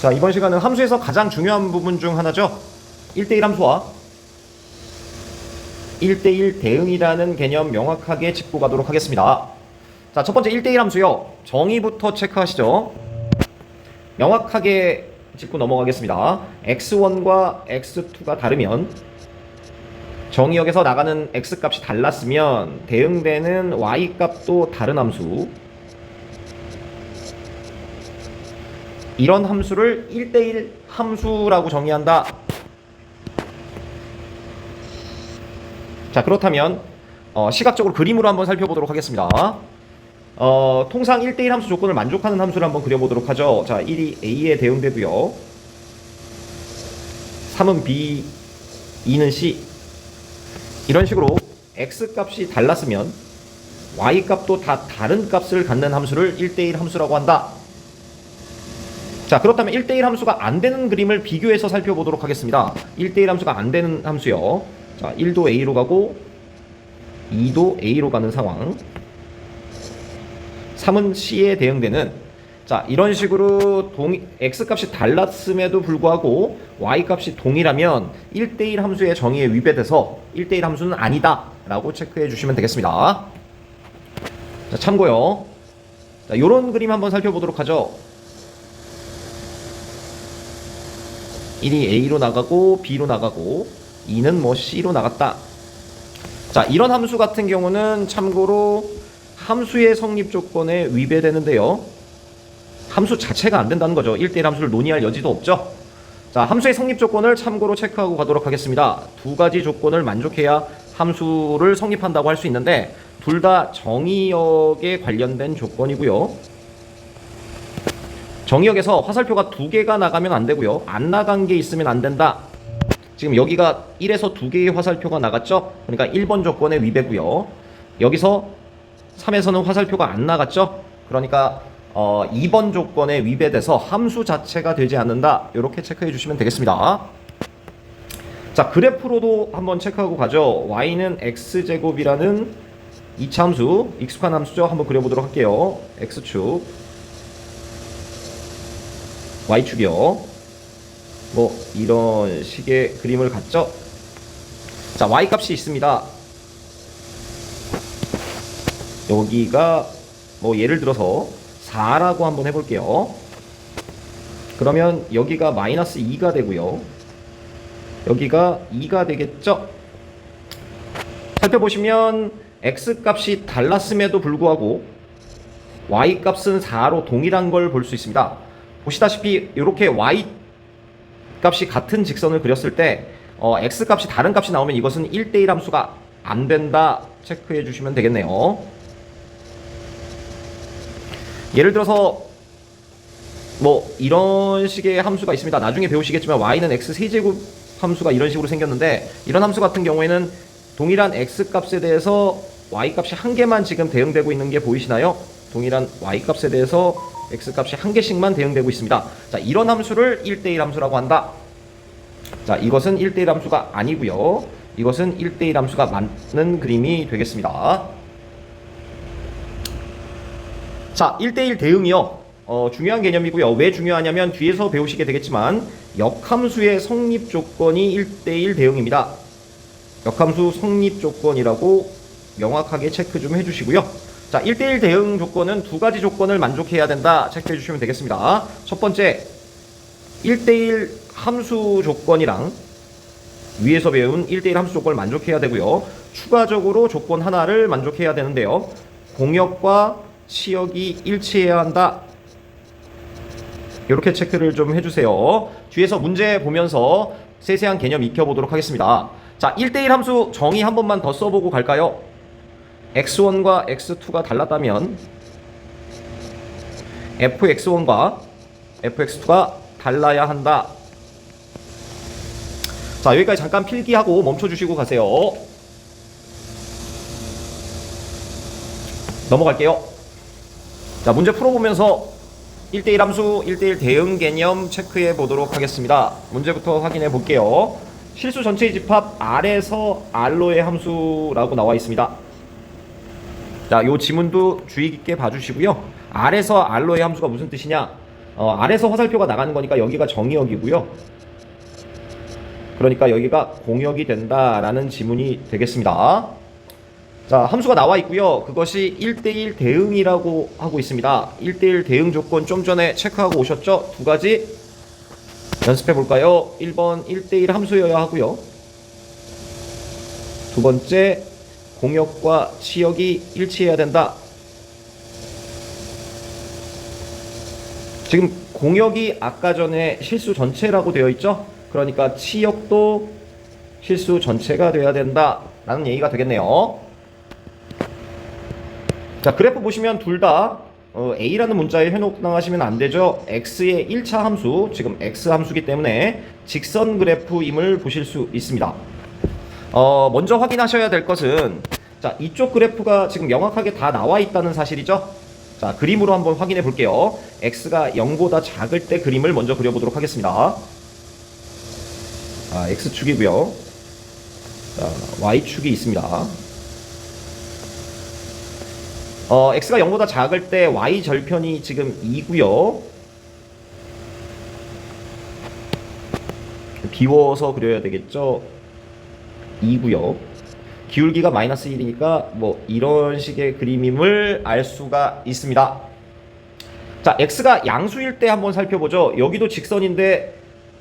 자, 이번 시간은 함수에서 가장 중요한 부분 중 하나죠. 1대1 함수와 1대1 대응이라는 개념 명확하게 짚고 가도록 하겠습니다. 자, 첫 번째 1대1 함수요. 정의부터 체크하시죠. 명확하게 짚고 넘어가겠습니다. x1과 x2가 다르면 정의역에서 나가는 x값이 달랐으면 대응되는 y값도 다른 함수, 이런 함수를 1대1 함수라고 정의한다. 자, 그렇다면 시각적으로 그림으로 한번 살펴보도록 하겠습니다. 통상 1대1 함수 조건을 만족하는 함수를 한번 그려보도록 하죠. 자, 1이 A에 대응되고요. 3은 B, 2는 C. 이런 식으로 X값이 달랐으면 Y값도 다 다른 값을 갖는 함수를 1대1 함수라고 한다. 자, 그렇다면 1대1 함수가 안 되는 그림을 비교해서 살펴보도록 하겠습니다. 1대1 함수가 안 되는 함수요. 자, 1도 A로 가고 2도 A로 가는 상황. 3은 C에 대응되는, 자, 이런 식으로 X값이 달랐음에도 불구하고 Y값이 동일하면 1대1 함수의 정의에 위배돼서 1대1 함수는 아니다 라고 체크해 주시면 되겠습니다. 자, 참고요. 자, 요런 그림 한번 살펴보도록 하죠. 1이 A로 나가고 B로 나가고 2는 뭐 C로 나갔다. 자, 이런 함수 같은 경우는 참고로 함수의 성립 조건에 위배되는데요. 함수 자체가 안 된다는 거죠. 1대1 함수를 논의할 여지도 없죠. 자, 함수의 성립 조건을 참고로 체크하고 가도록 하겠습니다. 두 가지 조건을 만족해야 함수를 성립한다고 할 수 있는데 둘 다 정의역에 관련된 조건이고요. 정의역에서 화살표가 두 개가 나가면 안 되고요. 안 나간 게 있으면 안 된다. 지금 여기가 1에서 두 개의 화살표가 나갔죠? 그러니까 1번 조건에 위배고요. 여기서 3에서는 화살표가 안 나갔죠? 그러니까 2번 조건에 위배돼서 함수 자체가 되지 않는다. 이렇게 체크해 주시면 되겠습니다. 자, 그래프로도 한번 체크하고 가죠. y는 x제곱이라는 2차 함수, 익숙한 함수죠. 한번 그려보도록 할게요. x축, y축이요. 뭐 이런 식의 그림을 갖죠. 자, y값이 있습니다. 여기가 뭐 예를 들어서 4라고 한번 해볼게요. 그러면 여기가 마이너스 2가 되고요. 여기가 2가 되겠죠. 살펴보시면 x값이 달랐음에도 불구하고 y값은 4로 동일한 걸 볼 수 있습니다. 보시다시피 이렇게 y값이 같은 직선을 그렸을 때 x값이 다른 값이 나오면 이것은 1대1 함수가 안 된다 체크해 주시면 되겠네요. 예를 들어서 뭐 이런 식의 함수가 있습니다. 나중에 배우시겠지만 y는 x 세제곱 함수가 이런 식으로 생겼는데, 이런 함수 같은 경우에는 동일한 x값에 대해서 y값이 한 개만 지금 대응되고 있는 게 보이시나요? 동일한 y값에 대해서 x값이 한 개씩만 대응되고 있습니다. 자, 이런 함수를 1대1 함수라고 한다. 자, 이것은 1대1 함수가 아니고요. 이것은 1대1 함수가 맞는 그림이 되겠습니다. 자, 1대1 대응이요. 중요한 개념이고요. 왜 중요하냐면 뒤에서 배우시게 되겠지만 역함수의 성립 조건이 1대1 대응입니다. 역함수 성립 조건이라고 명확하게 체크 좀 해주시고요. 자, 1대1 대응 조건은 두 가지 조건을 만족해야 된다 체크해 주시면 되겠습니다. 첫 번째, 1대1 함수 조건이랑 위에서 배운 1대1 함수 조건을 만족해야 되고요. 추가적으로 조건 하나를 만족해야 되는데요. 공역과 치역이 일치해야 한다. 이렇게 체크를 좀 해주세요. 뒤에서 문제 보면서 세세한 개념 익혀보도록 하겠습니다. 자, 1대1 함수 정의 한 번만 더 써보고 갈까요? x1과 x2가 달랐다면 fx1과 fx2가 달라야 한다. 자, 여기까지 잠깐 필기하고 멈춰주시고 가세요. 넘어갈게요. 자, 문제 풀어보면서 1대1 함수, 1대1 대응 개념 체크해 보도록 하겠습니다. 문제부터 확인해 볼게요. 실수 전체의 집합 R에서 R로의 함수라고 나와 있습니다. 자, 요 지문도 주의 깊게 봐주시고요. R에서 R로의 함수가 무슨 뜻이냐? 아래서 화살표가 나가는 거니까 여기가 정의역이고요. 그러니까 여기가 공역이 된다라는 지문이 되겠습니다. 자, 함수가 나와 있고요. 그것이 1대1 대응이라고 하고 있습니다. 1대1 대응 조건 좀 전에 체크하고 오셨죠? 두 가지 연습해 볼까요? 1번 1대1 함수여야 하고요. 두 번째, 공역과 치역이 일치해야 된다. 지금 공역이 아까 전에 실수 전체라고 되어 있죠? 그러니까 치역도 실수 전체가 돼야 된다 라는 얘기가 되겠네요. 자, 그래프 보시면 둘 다 A라는 문자에 현혹당하시면 안 되죠. X의 1차 함수, 지금 X 함수기 때문에 직선 그래프임을 보실 수 있습니다. 먼저 확인하셔야 될 것은, 자, 이쪽 그래프가 지금 명확하게 다 나와 있다는 사실이죠. 자, 그림으로 한번 확인해 볼게요. X가 0보다 작을 때 그림을 먼저 그려보도록 하겠습니다. X축이고요. 자, Y축이 있습니다. X가 0보다 작을 때 Y 절편이 지금 2고요. 비워서 그려야 되겠죠. 2고요. 기울기가 마이너스 1이니까 뭐 이런 식의 그림임을 알 수가 있습니다. 자, X가 양수일 때 한번 살펴보죠. 여기도 직선인데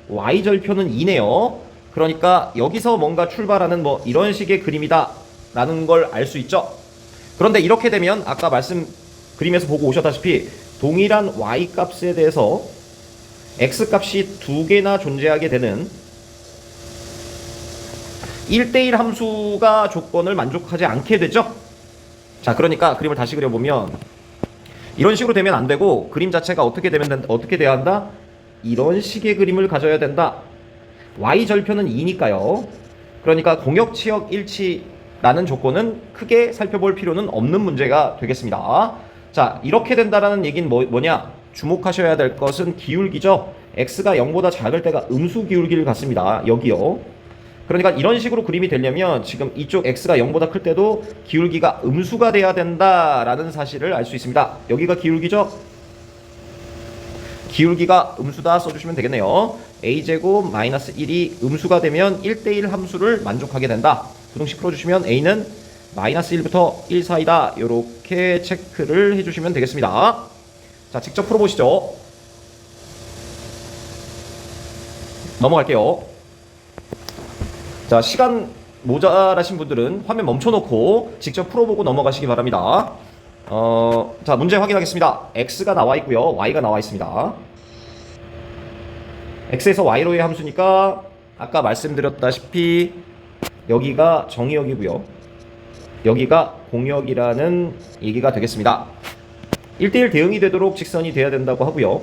Y 절편은 2네요. 그러니까 여기서 뭔가 출발하는 뭐 이런 식의 그림이다 라는 걸 알 수 있죠. 그런데 이렇게 되면 아까 그림에서 보고 오셨다시피 동일한 Y 값에 대해서 X 값이 두 개나 존재하게 되는 1대1 함수가 조건을 만족하지 않게 되죠. 자, 그러니까 그림을 다시 그려보면 이런 식으로 되면 안 되고, 그림 자체가 어떻게 돼야 한다? 이런 식의 그림을 가져야 된다. Y 절편은 2니까요. 그러니까 공역 치역 일치라는 조건은 크게 살펴볼 필요는 없는 문제가 되겠습니다. 자, 이렇게 된다라는 얘기는 뭐냐? 주목하셔야 될 것은 기울기죠. X가 0보다 작을 때가 음수 기울기를 갖습니다. 여기요. 그러니까 이런 식으로 그림이 되려면 지금 이쪽 X가 0보다 클 때도 기울기가 음수가 돼야 된다라는 사실을 알 수 있습니다. 여기가 기울기죠? 기울기가 음수다 써주시면 되겠네요. A제곱 마이너스 1이 음수가 되면 1대1 함수를 만족하게 된다. 부등식 풀어주시면 A는 마이너스 1부터 1 사이다. 이렇게 체크를 해주시면 되겠습니다. 자, 직접 풀어보시죠. 넘어갈게요. 자, 시간 모자라신 분들은 화면 멈춰놓고 직접 풀어보고 넘어가시기 바랍니다. 자, 문제 확인하겠습니다. X가 나와 있고요. Y가 나와 있습니다. X에서 Y로의 함수니까 아까 말씀드렸다시피 여기가 정의역이고요. 여기가 공역이라는 얘기가 되겠습니다. 1대1 대응이 되도록 직선이 돼야 된다고 하고요.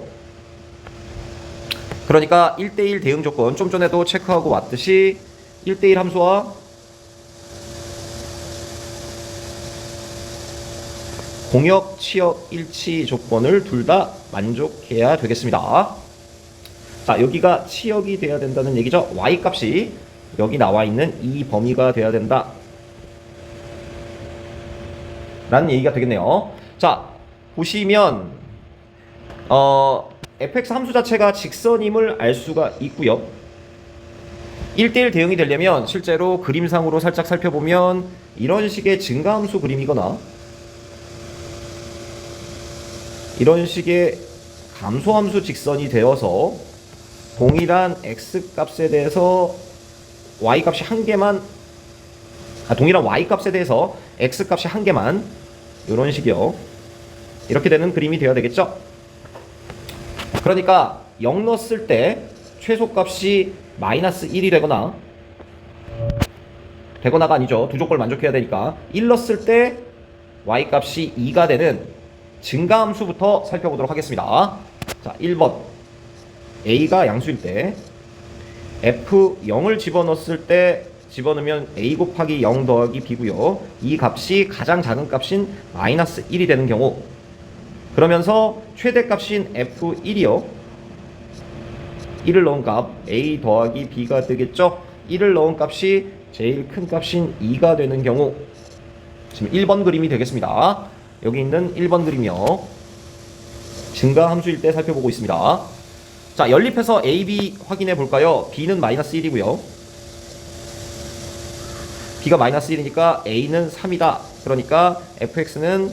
그러니까 1대1 대응 조건 좀 전에도 체크하고 왔듯이 1대1 함수와 공역, 치역, 일치 조건을 둘 다 만족해야 되겠습니다. 자, 여기가 치역이 돼야 된다는 얘기죠. Y 값이 여기 나와 있는 이 범위가 돼야 된다 라는 얘기가 되겠네요. 자, 보시면 fx 함수 자체가 직선임을 알 수가 있고요. 1대1 대응이 되려면 실제로 그림상으로 살짝 살펴보면 이런 식의 증가함수 그림이거나 이런 식의 감소함수 직선이 되어서 동일한 x값에 대해서 y값이 한 개만, 동일한 y값에 대해서 x값이 한 개만, 이런 식이요. 이렇게 되는 그림이 되어야 되겠죠. 그러니까 0 넣었을 때 최소값이 마이너스 1이 되거나가 아니죠. 두 조건을 만족해야 되니까 1 넣었을 때 y값이 2가 되는 증가함수부터 살펴보도록 하겠습니다. 자, 1번 a가 양수일 때 f0을 집어넣었을 때 집어넣으면 a 곱하기 0 더하기 b고요. 이 값이 가장 작은 값인 마이너스 1이 되는 경우, 그러면서 최대값인 f1이요. 1을 넣은 값 a 더하기 b가 되겠죠. 1을 넣은 값이 제일 큰 값인 2가 되는 경우, 지금 1번 그림이 되겠습니다. 여기 있는 1번 그림이요. 증가 함수일 때 살펴보고 있습니다. 자, 연립해서 A, B 확인해 볼까요? B는 마이너스 1이고요. B가 마이너스 1이니까 A는 3이다. 그러니까 fx는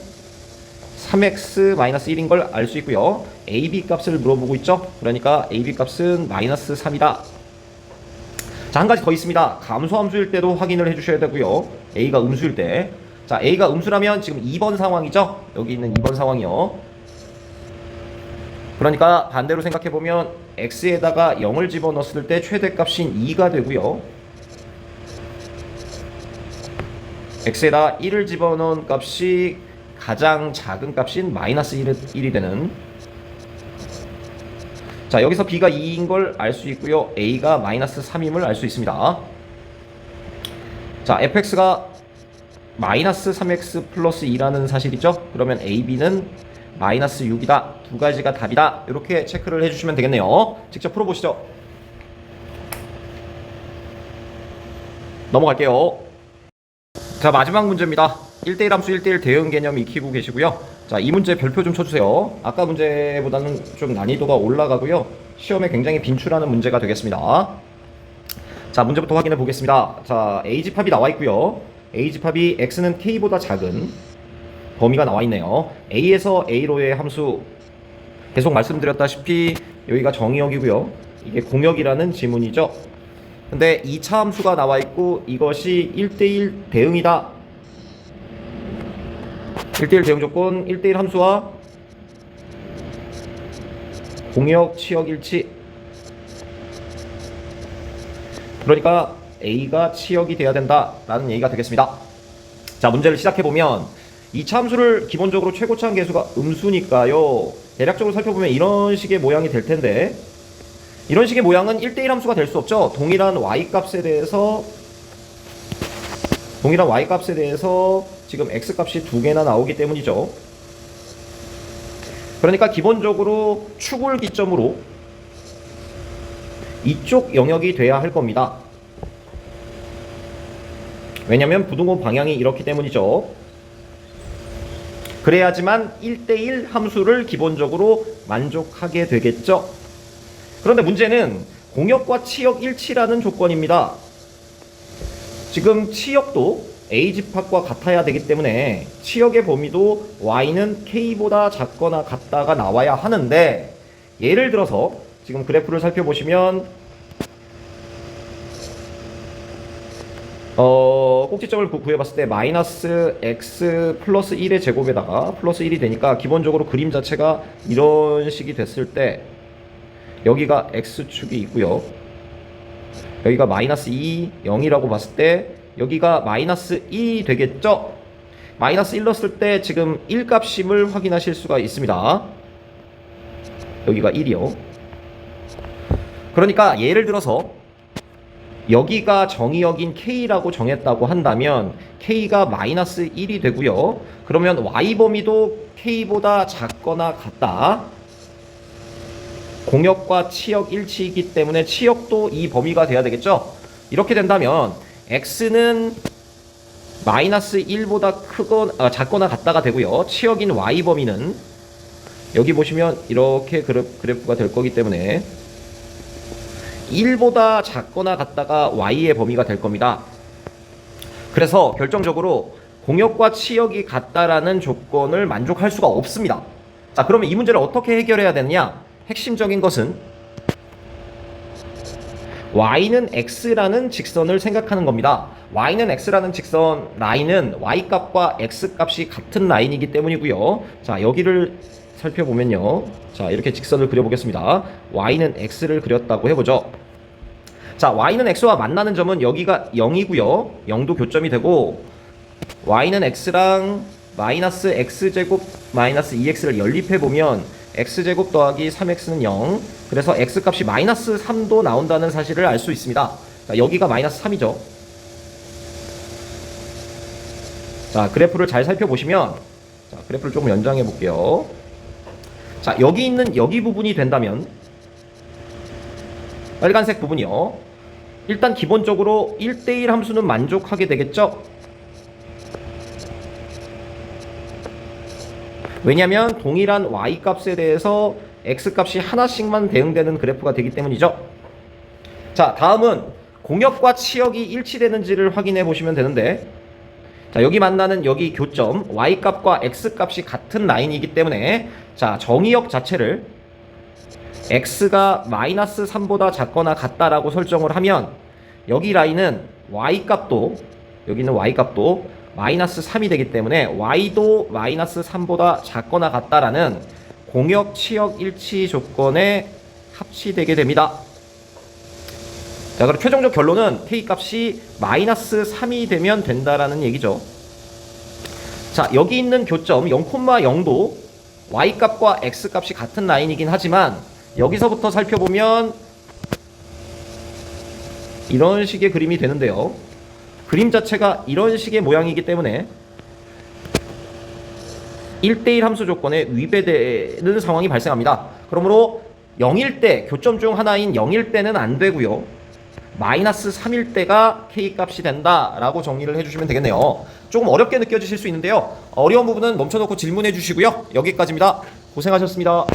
3x 마이너스 1인 걸 알 수 있고요. AB 값을 물어보고 있죠. 그러니까 AB 값은 마이너스 3이다. 자, 한 가지 더 있습니다. 감소 함수일 때도 확인을 해주셔야 되고요. A가 음수일 때. 자, A가 음수라면 지금 2번 상황이죠. 여기 있는 2번 상황이요. 그러니까 반대로 생각해보면 x에다가 0을 집어넣었을 때 최대값인 2가 되고요. x에다 1을 집어넣은 값이 가장 작은 값인 마이너스 1이 되는. 자, 여기서 b가 2인 걸 알 수 있고요. a가 마이너스 3임을 알 수 있습니다. 자, fx가 마이너스 3x 플러스 2라는 사실이죠. 그러면 ab는 마이너스 6이다. 두 가지가 답이다. 이렇게 체크를 해주시면 되겠네요. 직접 풀어보시죠. 넘어갈게요. 자, 마지막 문제입니다. 1대1 함수 1대1 대응 개념 익히고 계시고요. 자, 이 문제 별표 좀 쳐주세요. 아까 문제보다는 좀 난이도가 올라가고요. 시험에 굉장히 빈출하는 문제가 되겠습니다. 자, 문제부터 확인해 보겠습니다. 자, A집합이 나와 있고요. A집합이 X는 K보다 작은 범위가 나와 있네요. A에서 A로의 함수, 계속 말씀드렸다시피 여기가 정의역이고요. 이게 공역이라는 지문이죠. 근데 2차 함수가 나와 있고 이것이 1대1 대응이다. 1대1 대응 조건 1대1 함수와 공역, 치역 일치. 그러니까 A가 치역이 돼야 된다라는 얘기가 되겠습니다. 자, 문제를 시작해보면 2차 함수를 기본적으로 최고차항 계수가 음수니까요. 대략적으로 살펴보면 이런 식의 모양이 될 텐데, 이런 식의 모양은 1대1 함수가 될 수 없죠. 동일한 y값에 대해서 지금 x값이 두 개나 나오기 때문이죠. 그러니까 기본적으로 축을 기점으로 이쪽 영역이 돼야 할 겁니다. 왜냐면 부등호 방향이 이렇기 때문이죠. 그래야지만 1대1 함수를 기본적으로 만족하게 되겠죠. 그런데 문제는 공역과 치역 일치라는 조건입니다. 지금 치역도 A집합과 같아야 되기 때문에 치역의 범위도 y는 k보다 작거나 같다가 나와야 하는데, 예를 들어서 지금 그래프를 살펴보시면 꼭지점을 구해봤을 때 마이너스 x 플러스 1의 제곱에다가 플러스 1이 되니까 기본적으로 그림 자체가 이런 식이 됐을 때 여기가 x축이 있고요. 여기가 마이너스 2, 0이라고 봤을 때 여기가 마이너스 2 되겠죠? 마이너스 1 넣었을 때 지금 1값임을 확인하실 수가 있습니다. 여기가 1이요. 그러니까 예를 들어서 여기가 정의역인 K라고 정했다고 한다면 K가 마이너스 1이 되고요. 그러면 Y 범위도 K보다 작거나 같다. 공역과 치역 일치이기 때문에 치역도 이 범위가 돼야 되겠죠. 이렇게 된다면 X는 마이너스 1보다 작거나 같다가 되고요. 치역인 Y 범위는 여기 보시면 이렇게 그래프가 될 거기 때문에 1보다 작거나 같다가 y의 범위가 될 겁니다. 그래서 결정적으로 공역과 치역이 같다라는 조건을 만족할 수가 없습니다. 자, 그러면 이 문제를 어떻게 해결해야 되느냐? 핵심적인 것은 y는 x라는 직선을 생각하는 겁니다. y는 x라는 직선 라인은 y값과 x값이 같은 라인이기 때문이고요. 자, 여기를 살펴보면요. 자, 이렇게 직선을 그려보겠습니다. y는 x를 그렸다고 해보죠. 자, y는 x와 만나는 점은 여기가 0이고요. 0도 교점이 되고 y는 x랑 마이너스 x제곱 마이너스 2x를 연립해보면 x제곱 더하기 3x는 0. 그래서 x값이 마이너스 3도 나온다는 사실을 알 수 있습니다. 자, 여기가 마이너스 3이죠. 자, 그래프를 잘 살펴보시면, 자, 그래프를 조금 연장해 볼게요. 자, 여기 있는 여기 부분이 된다면 빨간색 부분이요. 일단 기본적으로 1대1 함수는 만족하게 되겠죠. 왜냐하면 동일한 y값에 대해서 x값이 하나씩만 대응되는 그래프가 되기 때문이죠. 자, 다음은 공역과 치역이 일치되는지를 확인해 보시면 되는데, 자, 여기 만나는 여기 교점 y값과 x값이 같은 라인이기 때문에, 자, 정의역 자체를 x가 마이너스 3보다 작거나 같다라고 설정을 하면 여기 라인은 y값도, 여기는 y값도 마이너스 3이 되기 때문에 y도 마이너스 3보다 작거나 같다라는 공역 치역 일치 조건에 합치되게 됩니다. 자, 그럼 최종적 결론은 k값이 마이너스 3이 되면 된다라는 얘기죠. 자, 여기 있는 교점 0,0도 y값과 x값이 같은 라인이긴 하지만 여기서부터 살펴보면 이런 식의 그림이 되는데요. 그림 자체가 이런 식의 모양이기 때문에 1대1 함수 조건에 위배되는 상황이 발생합니다. 그러므로 0일 때, 교점 중 하나인 0일 때는 안 되고요. 마이너스 3일 때가 k값이 된다라고 정리를 해주시면 되겠네요. 조금 어렵게 느껴지실 수 있는데요. 어려운 부분은 멈춰놓고 질문해 주시고요. 여기까지입니다. 고생하셨습니다.